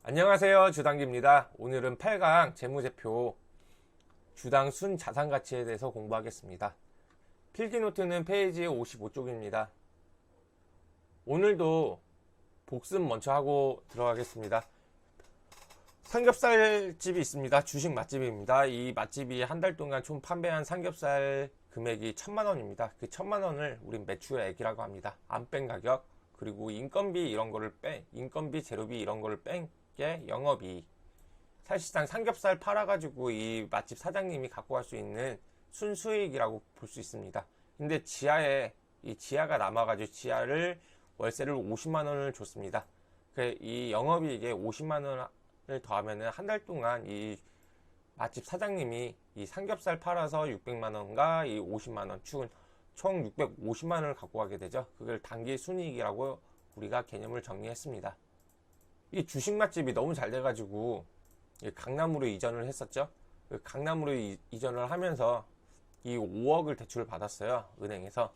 안녕하세요, 주당기입니다. 오늘은 8강 재무제표 주당 순자산가치에 대해서 공부하겠습니다. 필기노트는 페이지 55쪽입니다. 오늘도 복습 먼저 하고 들어가겠습니다. 삼겹살집이 있습니다. 주식 맛집입니다. 이 맛집이 한 달 동안 총 판매한 삼겹살 금액이 1000만원입니다. 그 1000만원을 우린 매출액이라고 합니다. 안 뺀 가격, 그리고 인건비 이런 거를 인건비, 재료비 이런 거를 뺀 게 영업이익. 사실상 삼겹살 팔아가지고 이 맛집 사장님이 갖고 갈 수 있는 순수익이라고 볼 수 있습니다. 근데 지하가 남아가지고 지하를 월세를 50만원을 줬습니다. 이 영업이익에 50만원을 더하면은 한 달 동안 이 맛집 사장님이 이 삼겹살 팔아서 600만원과 이 50만원 총 650만원을 갖고 가게 되죠. 그걸 단기 순이익이라고 우리가 개념을 정리했습니다. 이 주식 맛집이 너무 잘 돼가지고 강남으로 이전을 했었죠. 강남으로 이전을 하면서 이 5억을 대출을 받았어요, 은행에서.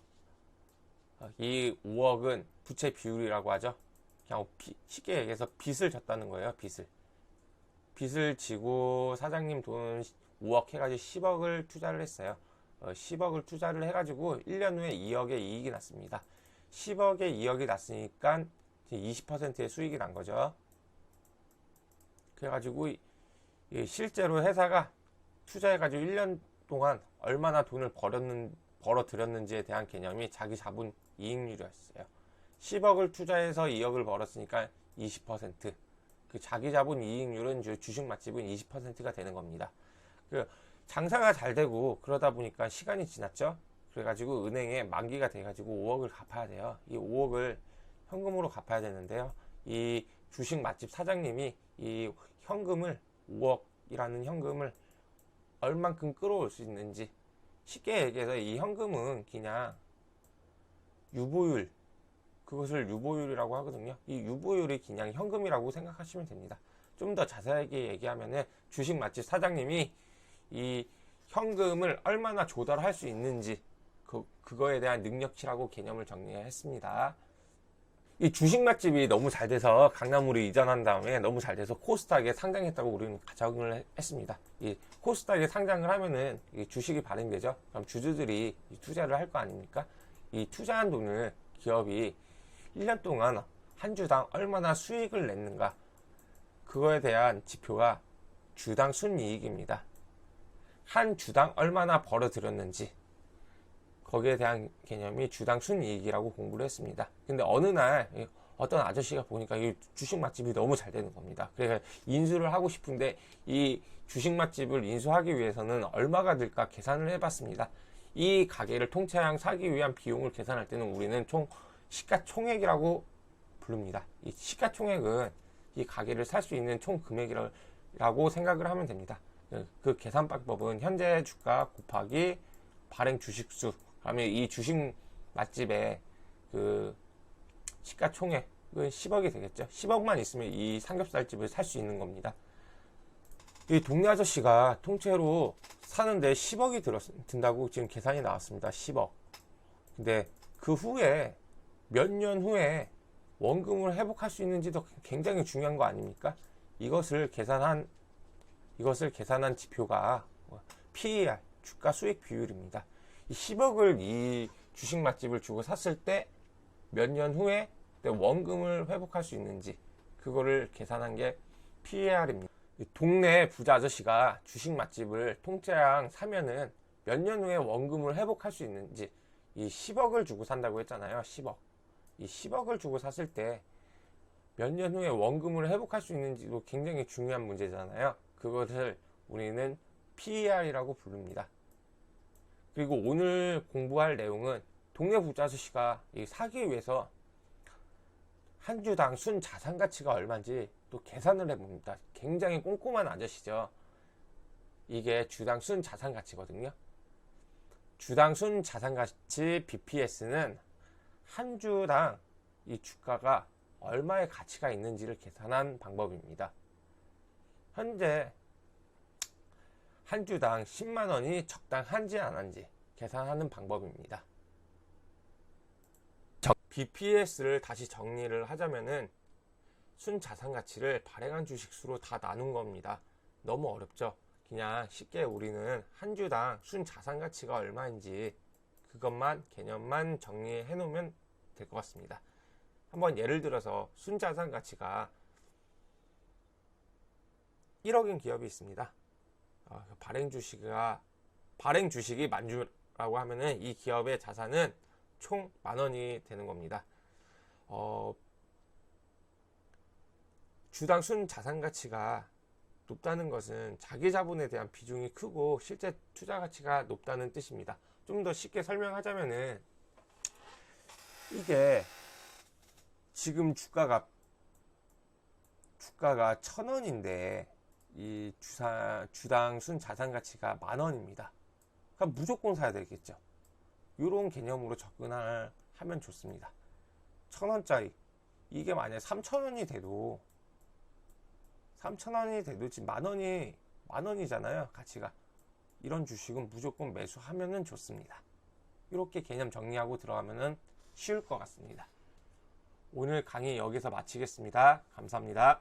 이 5억은 부채 비율이라고 하죠. 그냥 쉽게 얘기해서 빚을 졌다는 거예요. 빚을 지고 사장님 돈 5억 해가지고 10억을 투자를 했어요. 10억을 투자를 해가지고 1년 후에 2억의 이익이 났습니다. 10억에 2억이 났으니까 20%의 수익이 난 거죠. 그래가지고 실제로 회사가 투자해가지고 1년 동안 얼마나 돈을 벌어들였는지에 대한 개념이 자기 자본 이익률이었어요. 10억을 투자해서 2억을 벌었으니까 20%. 그 자기 자본 이익률은 주식 맛집은 20%가 되는 겁니다. 장사가 잘 되고 그러다 보니까 시간이 지났죠. 그래가지고 은행에 만기가 돼가지고 5억을 갚아야 돼요. 이 5억을 현금으로 갚아야 되는데요. 이 주식 맛집 사장님이 이 현금을 5억이라는 현금을 얼만큼 끌어올 수 있는지, 쉽게 얘기해서 이 현금은 그냥 유보율, 그것을 유보율이라고 하거든요. 이 유보율이 그냥 현금이라고 생각하시면 됩니다. 좀 더 자세하게 얘기하면은 주식 맛집 사장님이 이 현금을 얼마나 조달할 수 있는지 그거에 대한 능력치라고 개념을 정리했습니다. 이 주식 맛집이 너무 잘 돼서 강남으로 이전한 다음에 너무 잘 돼서 코스닥에 상장했다고 우리는 가정을 했습니다. 이 코스닥에 상장을 하면은 이 주식이 발행되죠. 그럼 주주들이 투자를 할 거 아닙니까? 이 투자한 돈을 기업이 1년 동안 한 주당 얼마나 수익을 냈는가, 그거에 대한 지표가 주당 순이익입니다. 한 주당 얼마나 벌어들였는지, 거기에 대한 개념이 주당 순이익이라고 공부를 했습니다. 근데 어느 날 어떤 아저씨가 보니까 이 주식 맛집이 너무 잘 되는 겁니다. 그래서 인수를 하고 싶은데 이 주식 맛집을 인수하기 위해서는 얼마가 들까 계산을 해봤습니다. 이 가게를 통째로 사기 위한 비용을 계산할 때는 우리는 총 시가총액이라고 부릅니다. 이 시가총액은 이 가게를 살 수 있는 총 금액이라고 생각을 하면 됩니다. 그 계산 방법은 현재 주가 곱하기 발행 주식수, 그다음에 이 주식 맛집의 그 시가총액은 10억이 되겠죠. 10억만 있으면 이 삼겹살집을 살 수 있는 겁니다. 이 동네 아저씨가 통째로 사는데 10억이 든다고 지금 계산이 나왔습니다. 10억. 근데 그 후에 몇 년 후에 원금을 회복할 수 있는지도 굉장히 중요한 거 아닙니까? 이것을 계산한 지표가 PER, 주가 수익 비율입니다. 이 10억을 이 주식 맛집을 주고 샀을 때 몇 년 후에 원금을 회복할 수 있는지, 그거를 계산한 게 PER입니다. 동네 부자 아저씨가 주식 맛집을 통째로 사면은 몇 년 후에 원금을 회복할 수 있는지, 이 10억을 주고 산다고 했잖아요. 10억. 이 10억을 주고 샀을 때 몇 년 후에 원금을 회복할 수 있는지도 굉장히 중요한 문제잖아요. 그것을 우리는 PER이라고 부릅니다. 그리고 오늘 공부할 내용은 동네 부자 아저씨가 사기 위해서 한 주당 순 자산 가치가 얼마인지 또 계산을 해봅니다. 굉장히 꼼꼼한 아저씨죠. 이게 주당 순 자산 가치거든요. 주당 순 자산 가치 BPS는 한 주당 이 주가가 얼마의 가치가 있는지를 계산한 방법입니다. 현재 한 주당 10만원이 적당한지 안 한지 계산하는 방법입니다. BPS를 다시 정리를 하자면은 순자산 가치를 발행한 주식 수로 다 나눈 겁니다. 너무 어렵죠? 그냥 쉽게 우리는 한 주당 순자산 가치가 얼마인지 그것만 개념만 정리해 놓으면 될 것 같습니다. 한번 예를 들어서 순자산 가치가 1억인 기업이 있습니다. 발행 주식이 만주라고 하면은 이 기업의 자산은 총 10,000원이 되는 겁니다. 주당 순자산 가치가 높다는 것은 자기 자본에 대한 비중이 크고 실제 투자 가치가 높다는 뜻입니다. 좀 더 쉽게 설명하자면은 이게 지금 주가가 1,000원인데 이 주당 순자산 가치가 10,000원입니다. 그럼 무조건 사야 되겠죠. 이런 개념으로 접근하면 좋습니다. 1,000원짜리 이게 만약에 3,000원이 돼도 지금 만원이잖아요. 가치가. 이런 주식은 무조건 매수하면은 좋습니다. 이렇게 개념 정리하고 들어가면은 쉬울 것 같습니다. 오늘 강의 여기서 마치겠습니다. 감사합니다.